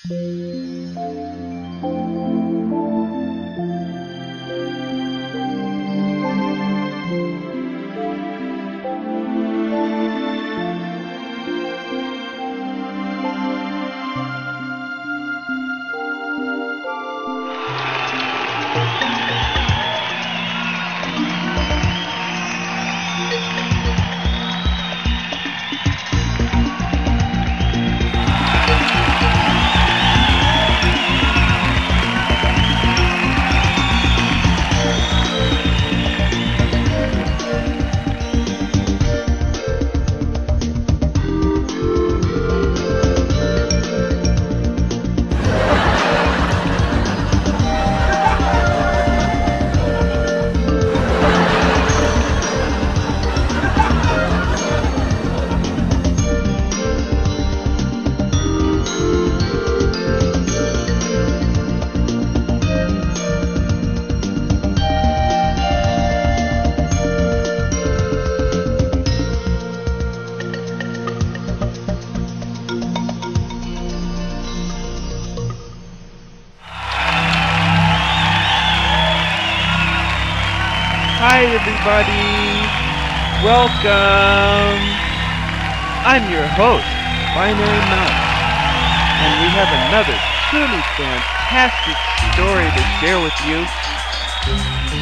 Hi everybody, welcome. I'm your host, Binary Mouse, and we have another truly fantastic story to share with you.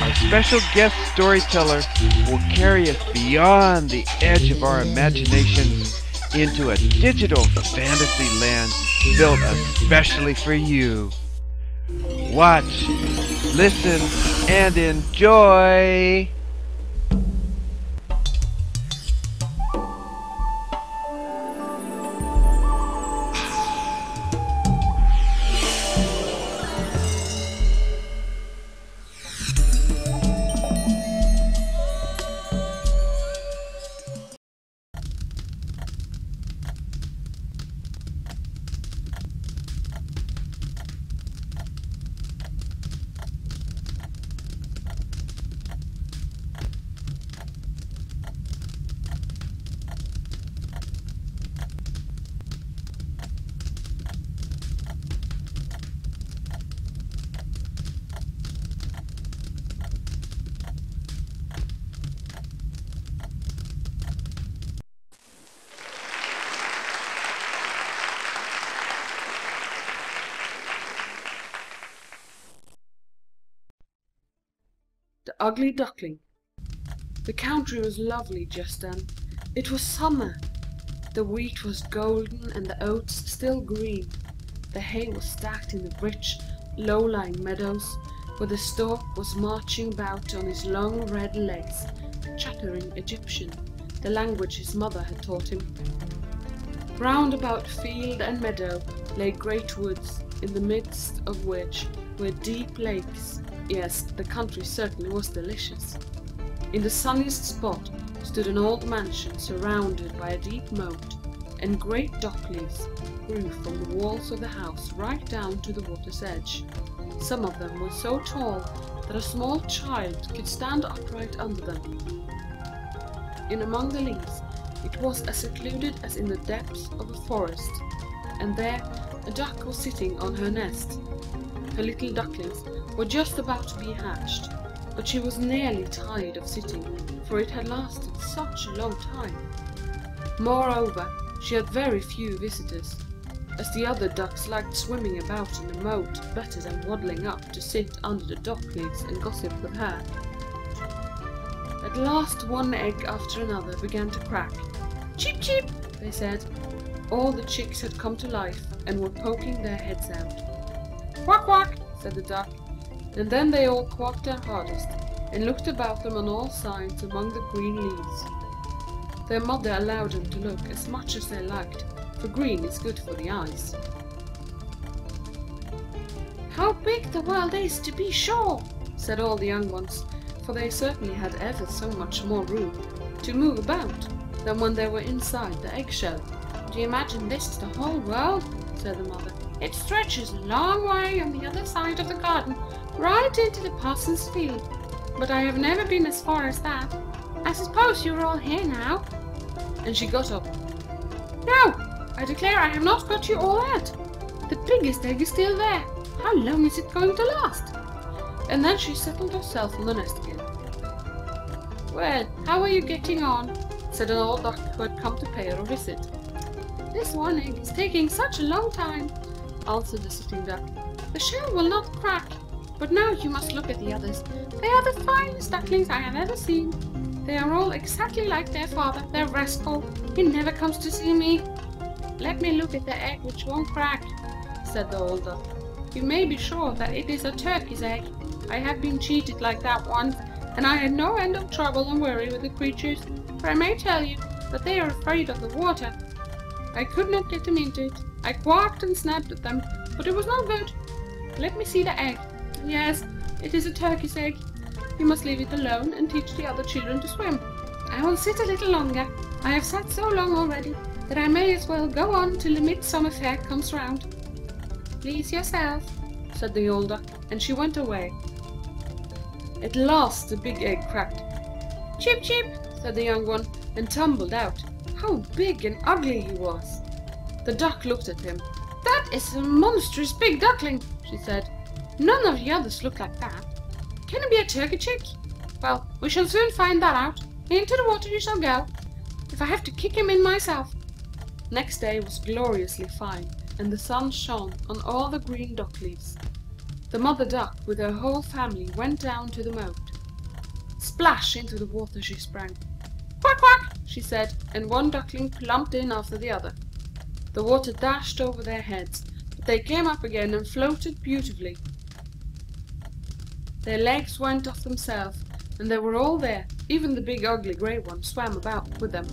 Our special guest storyteller will carry us beyond the edge of our imaginations into a digital fantasy land built especially for you. Watch, listen, and enjoy! The Ugly Duckling. The country was lovely just then. It was summer. The wheat was golden and the oats still green. The hay was stacked in the rich, low-lying meadows, where the stork was marching about on his long red legs, chattering Egyptian, the language his mother had taught him. Round about field and meadow lay great woods, in the midst of which were deep lakes. Yes, the country certainly was delicious. In the sunniest spot stood an old mansion surrounded by a deep moat, and great dock leaves grew from the walls of the house right down to the water's edge. Some of them were so tall that a small child could stand upright under them. In among the leaves it was as secluded as in the depths of a forest, and there a duck was sitting on her nest. Her little ducklings were just about to be hatched, but she was nearly tired of sitting, for it had lasted such a long time. Moreover, she had very few visitors, as the other ducks liked swimming about in the moat better than waddling up to sit under the dock leaves and gossip with her. At last one egg after another began to crack. "Cheep, cheep," they said. All the chicks had come to life and were poking their heads out. "Quack, quack," said the duck, and then they all quacked their hardest, and looked about them on all sides among the green leaves. Their mother allowed them to look as much as they liked, for green is good for the eyes. "How big the world is, to be sure," said all the young ones, for they certainly had ever so much more room to move about than when they were inside the eggshell. "Do you imagine this is the whole world?" said the mother. "It stretches a long way on the other side of the garden, right into the parson's field. But I have never been as far as that. I suppose you're all here now?" And she got up. "No, I declare I have not got you all yet. The biggest egg is still there. How long is it going to last? And then she settled herself on the nest again. Well, how are you getting on? Said an old duck who had come to pay her a visit. This one egg is taking such a long time, answered the sitting duck. The shell will not crack. But now you must look at the others. They are the finest ducklings I have ever seen. They are all exactly like their father, their rascal. He never comes to see me. Let me look at the egg which won't crack, said the old duck. You may be sure that it is a turkey's egg. I have been cheated like that once, and I had no end of trouble and worry with the creatures, for I may tell you that they are afraid of the water. I could not get them into it. I quacked and snapped at them, but it was no good. Let me see the egg. Yes, it is a turkey's egg. You must leave it alone and teach the other children to swim. I will sit a little longer. I have sat so long already that I may as well go on till the midsummer fair comes round. Please yourself, said the old duck, and she went away. At last the big egg cracked. Chip, chip, said the young one, and tumbled out. How big and ugly he was! The duck looked at him. That is a monstrous big duckling, she said. None of the others look like that. Can it be a turkey chick? Well, we shall soon find that out. Into the water you shall go, if I have to kick him in myself. Next day was gloriously fine, and the sun shone on all the green dock leaves. The mother duck with her whole family went down to the moat. Splash into the water she sprang. Quack, quack, she said, and one duckling plumped in after the other. The water dashed over their heads, but they came up again and floated beautifully. Their legs went off themselves, and they were all there. Even the big ugly grey one swam about with them.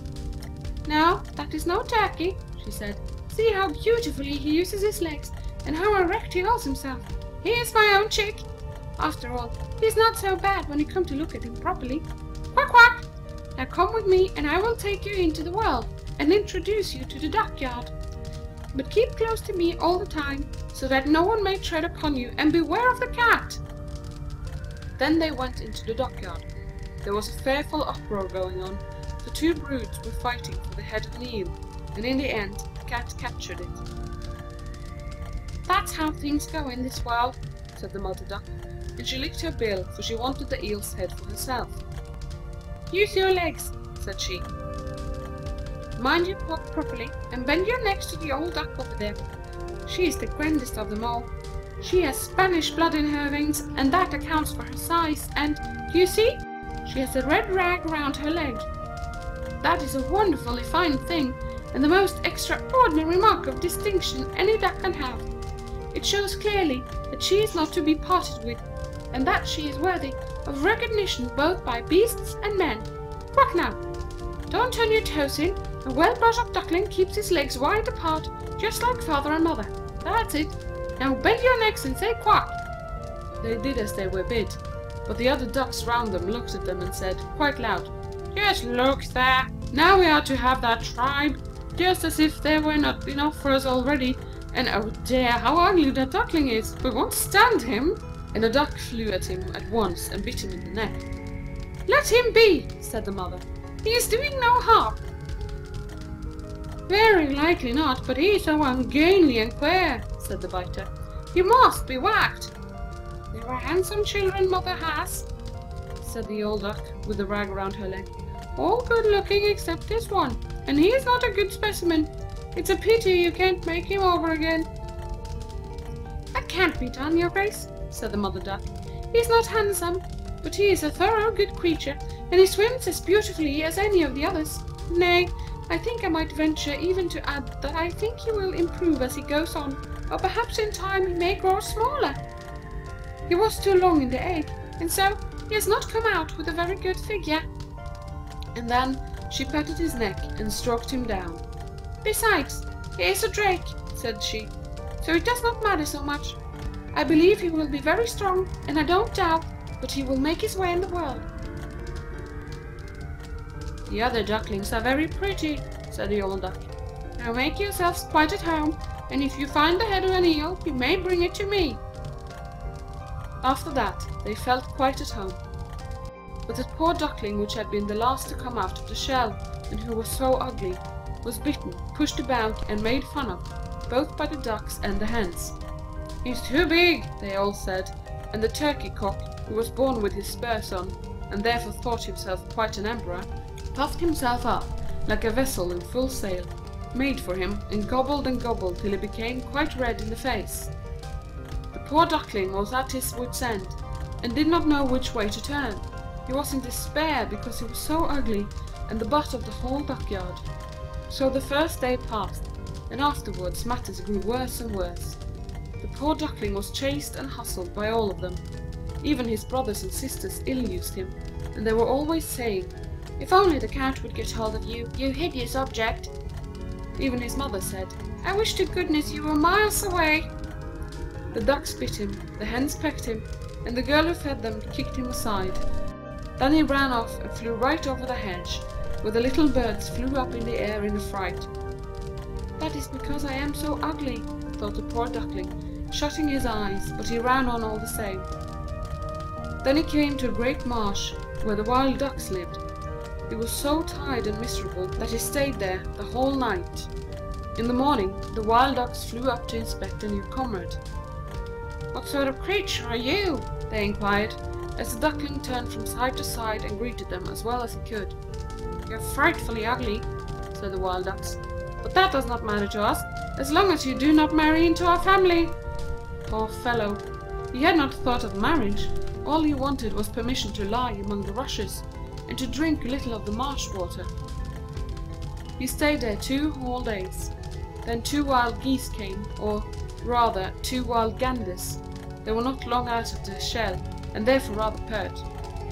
Now, that is no turkey, she said. See how beautifully he uses his legs, and how erect he holds himself. He is my own chick. After all, he is not so bad when you come to look at him properly. Quack, quack! Now come with me, and I will take you into the world, and introduce you to the duckyard. But keep close to me all the time, so that no one may tread upon you, and beware of the cat. Then they went into the dockyard. There was a fearful uproar going on. The two broods were fighting for the head of an eel, and in the end the cat captured it. That's how things go in this world, said the mother duck, and she licked her bill, for she wanted the eel's head for herself. Use your legs, said she. Mind you walk properly, and bend your necks to the old duck over there. She is the grandest of them all. She has Spanish blood in her veins, and that accounts for her size, and, do you see? She has a red rag round her leg. That is a wonderfully fine thing, and the most extraordinary mark of distinction any duck can have. It shows clearly that she is not to be parted with, and that she is worthy of recognition both by beasts and men. Quack now! Don't turn your toes in. A well-brought-up duckling keeps his legs wide apart, just like father and mother. That's it. Now bend your necks and say quack. They did as they were bid, but the other ducks round them looked at them and said, quite loud, Just look there. Now we are to have that tribe, just as if there were not enough for us already. And oh dear, how ugly that duckling is. We won't stand him. And a duck flew at him at once and bit him in the neck. Let him be, said the mother. He is doing no harm. Very likely not, but he is so ungainly and queer, said the biter. You must be whacked. They are handsome children mother has, said the old duck with the rag around her leg. All good looking except this one, and he is not a good specimen. It's a pity you can't make him over again. That can't be done, your grace, said the mother duck. He is not handsome, but he is a thorough good creature, and he swims as beautifully as any of the others. Nay, I think I might venture even to add that I think he will improve as he goes on, or perhaps in time he may grow smaller. He was too long in the egg, and so he has not come out with a very good figure. And then she patted his neck and stroked him down. Besides, he is a drake, said she, so it does not matter so much. I believe he will be very strong, and I don't doubt but he will make his way in the world. The other ducklings are very pretty, said the old duck. Now make yourselves quite at home, and if you find the head of an eel, you may bring it to me. After that, they felt quite at home. But the poor duckling, which had been the last to come out of the shell, and who was so ugly, was bitten, pushed about, and made fun of. both by the ducks and the hens. "He's too big," they all said, and the turkey cock, who was born with his spurs on, and therefore thought himself quite an emperor, puffed himself up like a vessel in full sail, made for him, and gobbled till he became quite red in the face. The poor duckling was at his wit's end, and did not know which way to turn. He was in despair because he was so ugly, and the butt of the whole duckyard. So the first day passed, and afterwards matters grew worse and worse. The poor duckling was chased and hustled by all of them. Even his brothers and sisters ill-used him, and they were always saying, "If only the cat would get hold of you, you hideous object." Even his mother said, "I wish to goodness you were miles away." The ducks bit him, the hens pecked him, and the girl who fed them kicked him aside. Then he ran off and flew right over the hedge, where the little birds flew up in the air in a fright. "That is because I am so ugly," thought the poor duckling, shutting his eyes, but he ran on all the same. Then he came to a great marsh, where the wild ducks lived. He was so tired and miserable that he stayed there the whole night. In the morning, the wild ducks flew up to inspect a new comrade. "What sort of creature are you?" they inquired, as the duckling turned from side to side and greeted them as well as he could. "You're frightfully ugly," said the wild ducks, "but that does not matter to us, as long as you do not marry into our family." Poor fellow! He had not thought of marriage. All he wanted was permission to lie among the rushes, and to drink a little of the marsh water. He stayed there 2 whole days. Then 2 wild geese came, or rather 2 wild ganders. They were not long out of their shell, and therefore rather pert.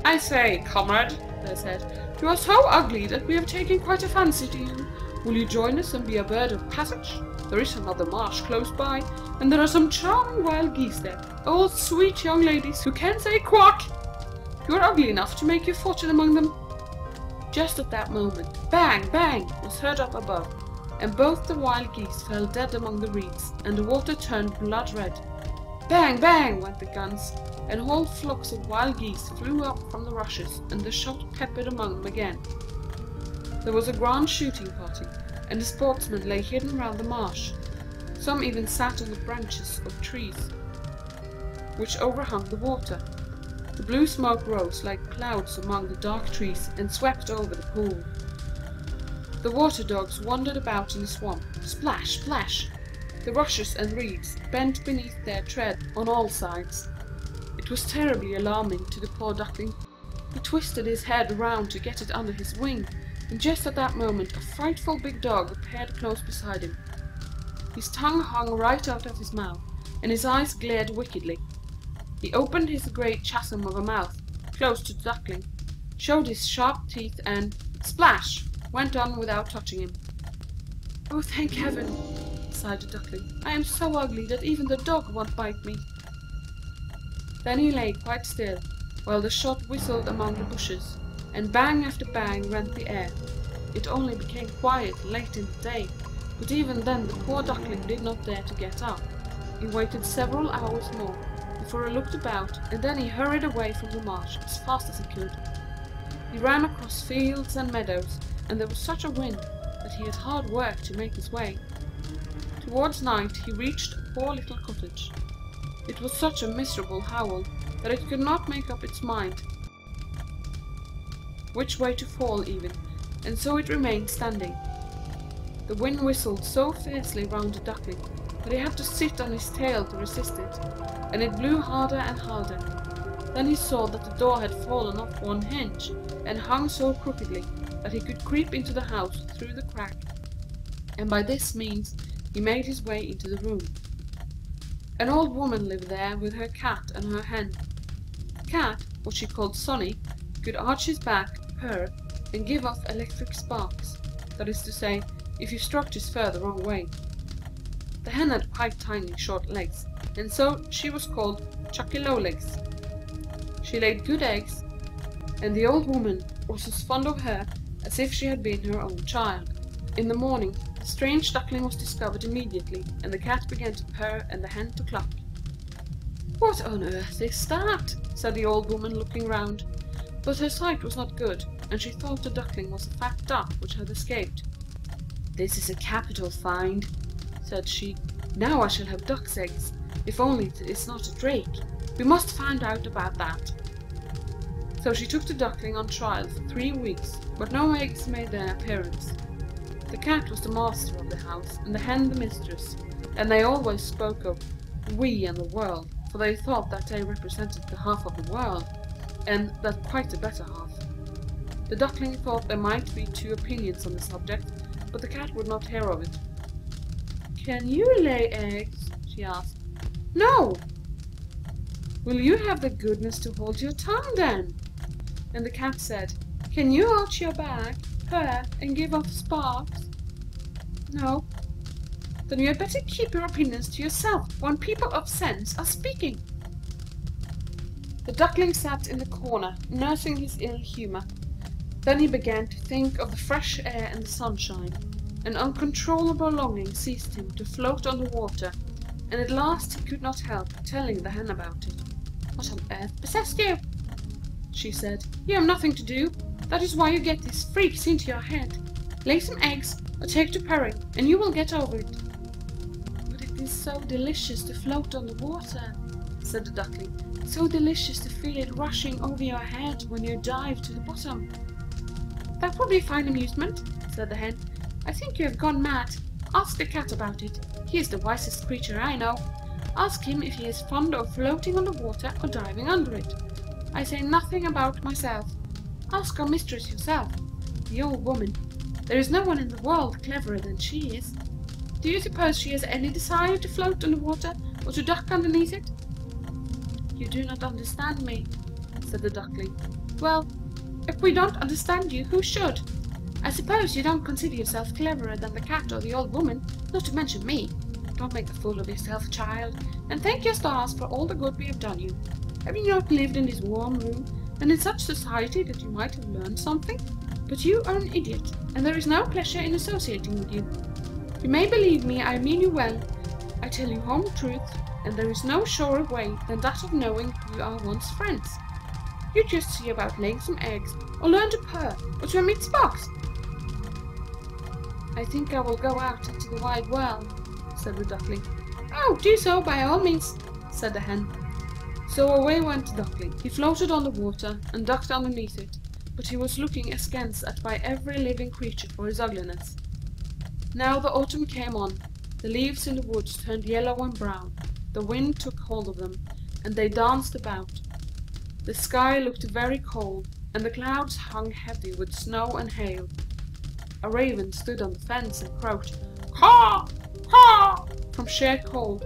"I say, comrade," they said, "you are so ugly that we have taken quite a fancy to you. Will you join us and be a bird of passage? There is another marsh close by, and there are some charming wild geese there, all sweet young ladies who can say quack. You are ugly enough to make your fortune among them." Just at that moment, bang, bang, was heard up above, and both the wild geese fell dead among the reeds, and the water turned blood red. Bang, bang went the guns, and whole flocks of wild geese flew up from the rushes, and the shot peppered among them again. There was a grand shooting party, and the sportsmen lay hidden round the marsh. Some even sat on the branches of trees which overhung the water. The blue smoke rose like clouds among the dark trees and swept over the pool. The water dogs wandered about in the swamp, splash, splash. The rushes and reeds bent beneath their tread on all sides. It was terribly alarming to the poor duckling. He twisted his head round to get it under his wing, and just at that moment a frightful big dog appeared close beside him. His tongue hung right out of his mouth, and his eyes glared wickedly. He opened his great chasm of a mouth, close to the duckling, showed his sharp teeth, and, splash, went on without touching him. "Oh, thank heaven," sighed the duckling. "I am so ugly that even the dog won't bite me." Then he lay quite still, while the shot whistled among the bushes, and bang after bang rent the air. It only became quiet late in the day, but even then the poor duckling did not dare to get up. He waited several hours more before he looked about, and then he hurried away from the marsh as fast as he could. He ran across fields and meadows, and there was such a wind that he had hard work to make his way. Towards night he reached a poor little cottage. It was such a miserable hovel that it could not make up its mind which way to fall even, and so it remained standing. The wind whistled so fiercely round the duckling that he had to sit on his tail to resist it, and it blew harder and harder. Then he saw that the door had fallen off one hinge, and hung so crookedly that he could creep into the house through the crack, and by this means he made his way into the room. An old woman lived there with her cat and her hen. The cat, what she called Sonny, could arch his back, purr, and give off electric sparks, that is to say, if you struck his fur the wrong way. The hen had quite tiny short legs, and so she was called Chucky Lowlegs. She laid good eggs, and the old woman was as fond of her as if she had been her own child. In the morning, the strange duckling was discovered immediately, and the cat began to purr and the hen to cluck. "What on earth is that?" said the old woman, looking round. But her sight was not good, and she thought the duckling was a fat duck which had escaped. "This is a capital find," said she. "Now I shall have duck's eggs, if only it is not a drake. We must find out about that." So she took the duckling on trial for 3 weeks, but no eggs made their appearance. The cat was the master of the house, and the hen the mistress, and they always spoke of "we and the world," for they thought that they represented the half of the world, and that quite the better half. The duckling thought there might be 2 opinions on the subject, but the cat would not hear of it. "Can you lay eggs?" she asked. "No." "Will you have the goodness to hold your tongue then?" And the cat said, "Can you arch your back, purr, and give off sparks?" "No." "Then you had better keep your opinions to yourself when people of sense are speaking." The duckling sat in the corner, nursing his ill humor. Then he began to think of the fresh air and the sunshine. An uncontrollable longing seized him to float on the water, and at last he could not help telling the hen about it. "What on earth possessed you?" she said. "You have nothing to do. That is why you get these freaks into your head. Lay some eggs, or take to purring, and you will get over it." "But it is so delicious to float on the water," said the duckling. "So delicious to feel it rushing over your head when you dive to the bottom." "That would be fine amusement," said the hen. "I think you have gone mad. Ask the cat about it. He is the wisest creature I know. Ask him if he is fond of floating on the water or diving under it. I say nothing about myself. Ask our mistress yourself, the old woman. There is no one in the world cleverer than she is. Do you suppose she has any desire to float on the water or to duck underneath it?" "You do not understand me," said the duckling. "Well, if we don't understand you, who should? I suppose you don't consider yourself cleverer than the cat or the old woman, not to mention me. Don't make a fool of yourself, child, and thank your stars for all the good we have done you. Have you not lived in this warm room, and in such society that you might have learned something? But you are an idiot, and there is no pleasure in associating with you. You may believe me, I mean you well. I tell you home truth, and there is no surer way than that of knowing you are one's friends. You just see about laying some eggs, or learn to purr, or to emit sparks." "I think I will go out into the wide world," said the duckling. "Oh, do so by all means," said the hen. So away went the duckling. He floated on the water and ducked underneath it, but he was looking askance at by every living creature for his ugliness. Now the autumn came on. The leaves in the woods turned yellow and brown. The wind took hold of them, and they danced about. The sky looked very cold, and the clouds hung heavy with snow and hail. A raven stood on the fence and croaked, "Caw! Caw!" from sheer cold.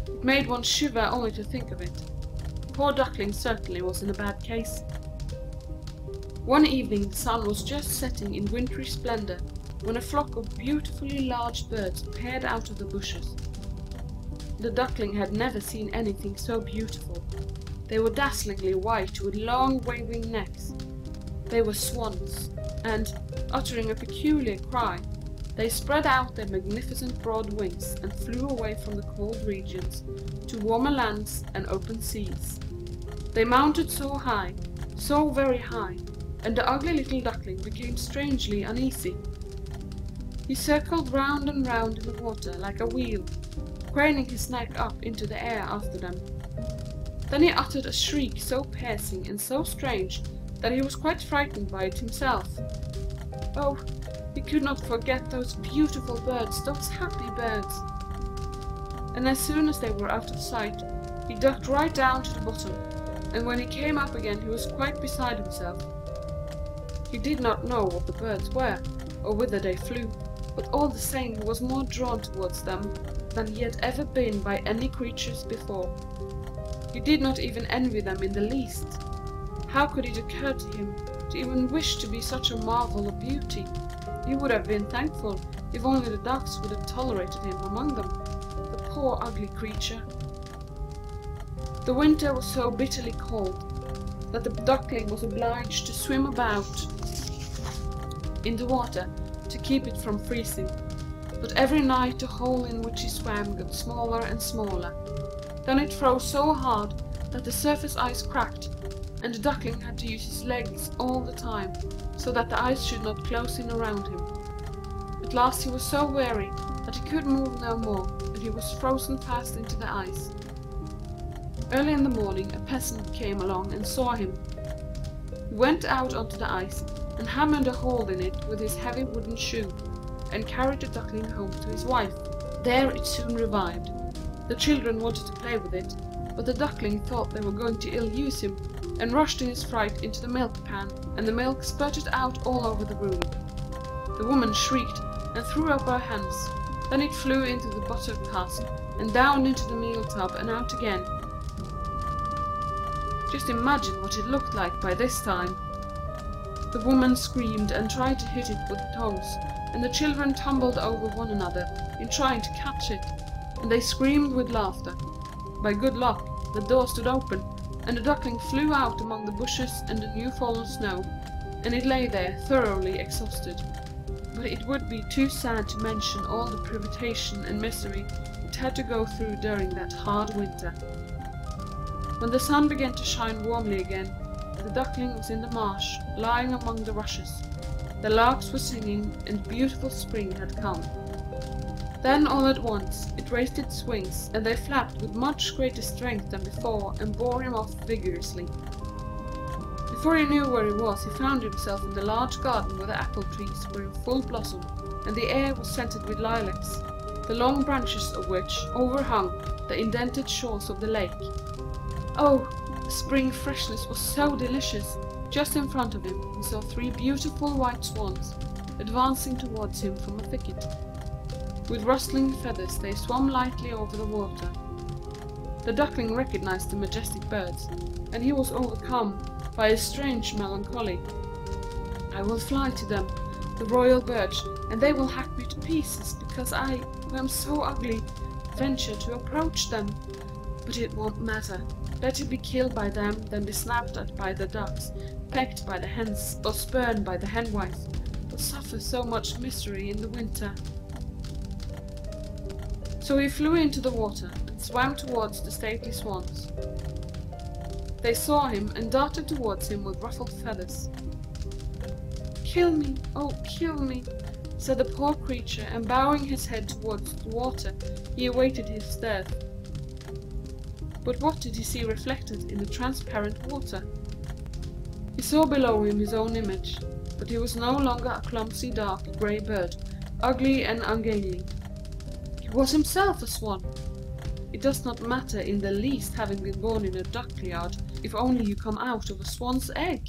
It made one shiver only to think of it. Poor duckling certainly was in a bad case. One evening the sun was just setting in wintry splendor, when a flock of beautifully large birds peered out of the bushes. The duckling had never seen anything so beautiful. They were dazzlingly white with long waving necks. They were swans, and, uttering a peculiar cry, they spread out their magnificent broad wings and flew away from the cold regions to warmer lands and open seas. They mounted so high, so very high, and the ugly little duckling became strangely uneasy. He circled round and round in the water like a wheel, craning his neck up into the air after them. Then he uttered a shriek so piercing and so strange that he was quite frightened by it himself. Oh, he could not forget those beautiful birds, those happy birds. And as soon as they were out of sight, he ducked right down to the bottom, and when he came up again he was quite beside himself. He did not know what the birds were, or whither they flew, but all the same he was more drawn towards them than he had ever been by any creatures before. He did not even envy them in the least. How could it occur to him to even wish to be such a marvel of beauty? He would have been thankful if only the ducks would have tolerated him among them, the poor ugly creature. The winter was so bitterly cold that the duckling was obliged to swim about in the water to keep it from freezing, but every night the hole in which he swam got smaller and smaller. Then it froze so hard that the surface ice cracked, and the duckling had to use his legs all the time, so that the ice should not close in around him. At last he was so weary that he could move no more, and he was frozen fast into the ice. Early in the morning a peasant came along and saw him. He went out onto the ice and hammered a hole in it with his heavy wooden shoe, and carried the duckling home to his wife. There it soon revived. The children wanted to play with it, but the duckling thought they were going to ill-use him, and rushed in his fright into the milk pan, and the milk spurted out all over the room. The woman shrieked and threw up her hands. Then it flew into the butter cask, and down into the meal tub and out again. Just imagine what it looked like by this time. The woman screamed and tried to hit it with the tongs, and the children tumbled over one another in trying to catch it, and they screamed with laughter. By good luck, the door stood open, and the duckling flew out among the bushes and the new fallen snow, and it lay there thoroughly exhausted. But it would be too sad to mention all the privation and misery it had to go through during that hard winter. When the sun began to shine warmly again, the duckling was in the marsh, lying among the rushes. The larks were singing, and beautiful spring had come. Then all at once it raised its wings, and they flapped with much greater strength than before, and bore him off vigorously. Before he knew where he was, he found himself in the large garden where the apple trees were in full blossom, and the air was scented with lilacs, the long branches of which overhung the indented shores of the lake. Oh, the spring freshness was so delicious! Just in front of him he saw 3 beautiful white swans advancing towards him from a thicket. With rustling feathers they swam lightly over the water. The duckling recognized the majestic birds, and he was overcome by a strange melancholy. I will fly to them, the royal birds, and they will hack me to pieces, because I, who am so ugly, venture to approach them. But it won't matter. Better be killed by them than be snapped at by the ducks, pecked by the hens, or spurned by the henwife, or suffer so much misery in the winter. So he flew into the water, and swam towards the stately swans. They saw him, and darted towards him with ruffled feathers. "Kill me, oh, kill me," said the poor creature, and bowing his head towards the water, he awaited his death. But what did he see reflected in the transparent water? He saw below him his own image, but he was no longer a clumsy dark grey bird, ugly and ungainly. He was himself a swan. It does not matter in the least having been born in a duckyard, if only you come out of a swan's egg.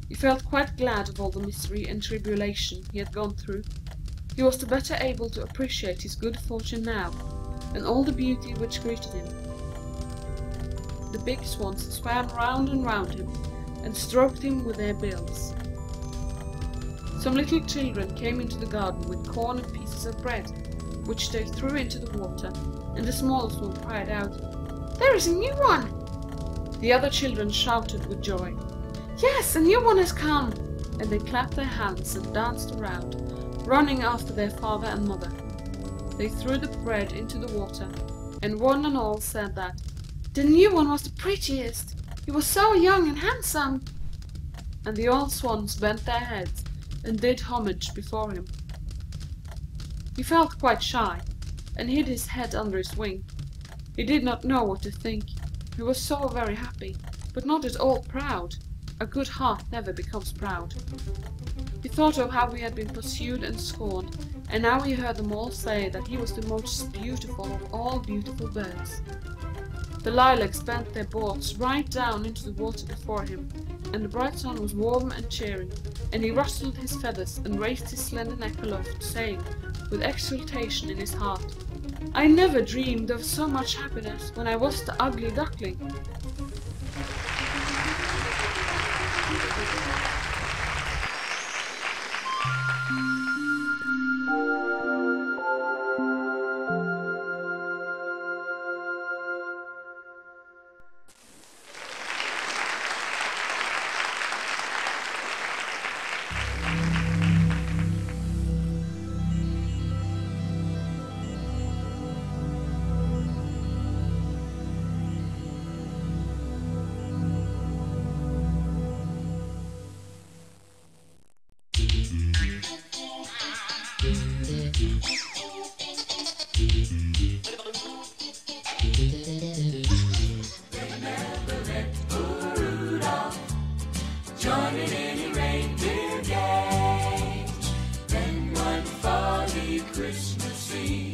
He felt quite glad of all the misery and tribulation he had gone through. He was the better able to appreciate his good fortune now, and all the beauty which greeted him. The big swans swam round and round him, and stroked him with their bills. Some little children came into the garden with corn and pieces of bread, which they threw into the water, and the smallest one cried out, "There is a new one!" The other children shouted with joy, "Yes, a new one has come!" And they clapped their hands and danced around, running after their father and mother. They threw the bread into the water, and one and all said that the new one was the prettiest. He was so young and handsome. And the old swans bent their heads and did homage before him. He felt quite shy, and hid his head under his wing. He did not know what to think. He was so very happy, but not at all proud. A good heart never becomes proud. He thought of how he had been pursued and scorned, and now he heard them all say that he was the most beautiful of all beautiful birds. The lilacs bent their boards right down into the water before him, and the bright sun was warm and cheering, and he rustled his feathers and raised his slender neck aloft, saying, with exultation in his heart, "I never dreamed of so much happiness when I was the ugly duckling." Christmas Eve.